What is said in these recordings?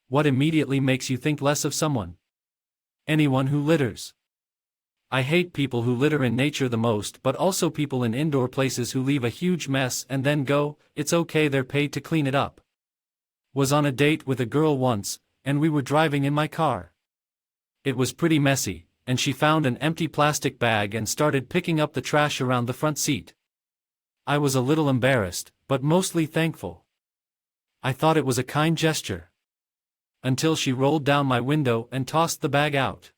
What immediately makes you think less of someone? Anyone who litters. I hate people who litter in nature the most, but also people in indoor places who leave a huge mess and then go, "It's okay, they're paid to clean it up." Was on a date with a girl once, and we were driving in my car. It was pretty messy, and she found an empty plastic bag and started picking up the trash around the front seat. I was a little embarrassed, but mostly thankful. I thought it was a kind gesture. Until she rolled down my window and tossed the bag out.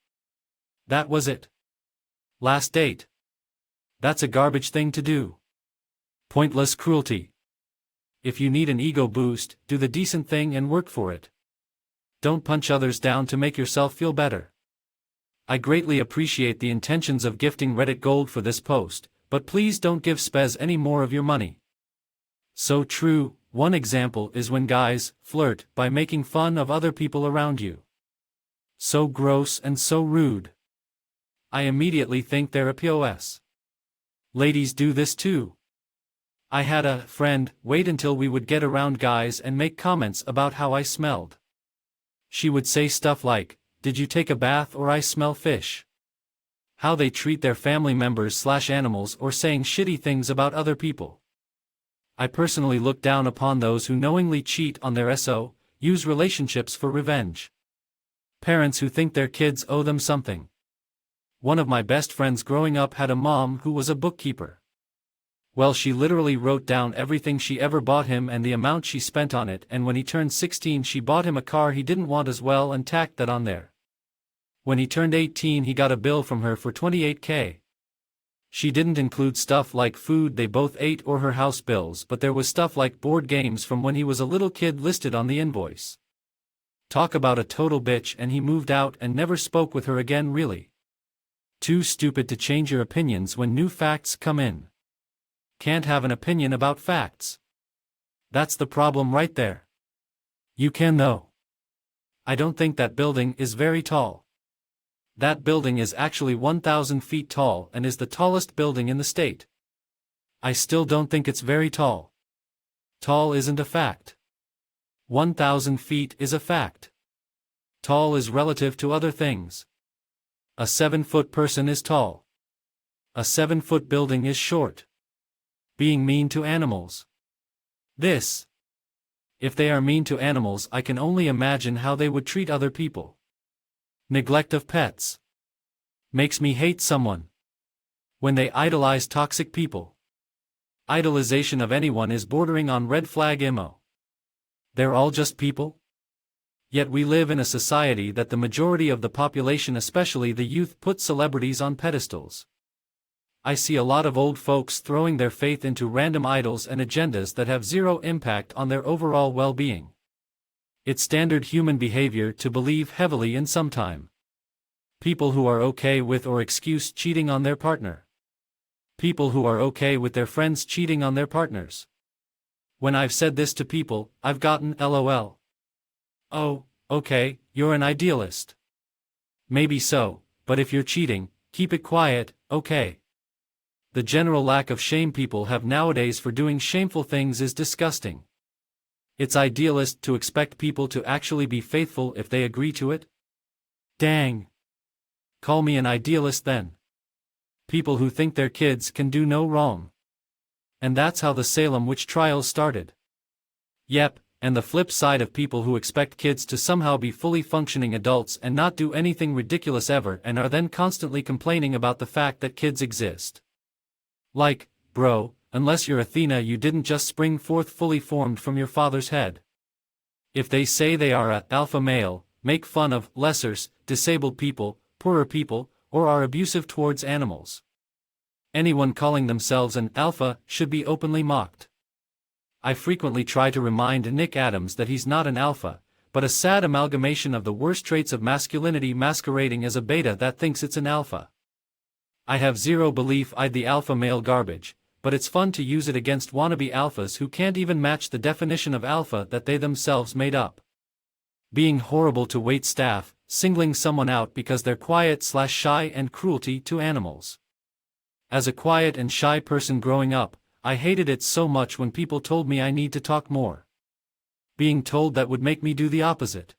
That was it. Last date. That's a garbage thing to do. Pointless cruelty. If you need an ego boost, do the decent thing and work for it. Don't punch others down to make yourself feel better. I greatly appreciate the intentions of gifting Reddit Gold for this post, but please don't give Spez any more of your money. So true. One example is when guys flirt by making fun of other people around you. So gross and so rude. I immediately think they're a POS. Ladies do this too. I had a friend wait until we would get around guys and make comments about how I smelled. She would say stuff like, "Did you take a bath or I smell fish?" How they treat their family members/animals, or saying shitty things about other people. I personally look down upon those who knowingly cheat on their use relationships for revenge. Parents who think their kids owe them something. One of my best friends growing up had a mom who was a bookkeeper. Well, she literally wrote down everything she ever bought him and the amount she spent on it, and when he turned 16 she bought him a car he didn't want as well and tacked that on there. When he turned 18 he got a bill from her for $28,000. She didn't include stuff like food they both ate or her house bills, but there was stuff like board games from when he was a little kid listed on the invoice. Talk about a total bitch, and he moved out and never spoke with her again. Really. Too stupid to change your opinions when new facts come in. Can't have an opinion about facts. That's the problem right there. You can though. I don't think that building is very tall. That building is actually 1,000 feet tall and is the tallest building in the state. I still don't think it's very tall. Tall isn't a fact. 1,000 feet is a fact. Tall is relative to other things. A 7-foot person is tall. A 7-foot building is short. Being mean to animals. This. If they are mean to animals, I can only imagine how they would treat other people. Neglect of pets. Makes me hate someone. When they idolize toxic people. Idolization of anyone is bordering on red flag emo. They're all just people? Yet we live in a society that the majority of the population, especially the youth, put celebrities on pedestals. I see a lot of old folks throwing their faith into random idols and agendas that have zero impact on their overall well-being. It's standard human behavior to believe heavily in sometime. People who are okay with or excuse cheating on their partner. People who are okay with their friends cheating on their partners. When I've said this to people, I've gotten LOL. Oh, okay, you're an idealist. Maybe so, but if you're cheating, keep it quiet, okay? The general lack of shame people have nowadays for doing shameful things is disgusting. It's idealist to expect people to actually be faithful if they agree to it? Dang. Call me an idealist then. People who think their kids can do no wrong. And that's how the Salem witch trials started. Yep, and the flip side of people who expect kids to somehow be fully functioning adults and not do anything ridiculous ever, and are then constantly complaining about the fact that kids exist. Like, bro, unless you're Athena, you didn't just spring forth fully formed from your father's head. If they say they are a alpha male, make fun of lessers, disabled people, poorer people, or are abusive towards animals. Anyone calling themselves an alpha should be openly mocked. I frequently try to remind Nick Adams that he's not an alpha, but a sad amalgamation of the worst traits of masculinity masquerading as a beta that thinks it's an alpha. I have zero belief I'd the alpha male garbage, but it's fun to use it against wannabe alphas who can't even match the definition of alpha that they themselves made up. Being horrible to wait staff, singling someone out because they're quiet/shy, and cruelty to animals. As a quiet and shy person growing up, I hated it so much when people told me I need to talk more. Being told that would make me do the opposite.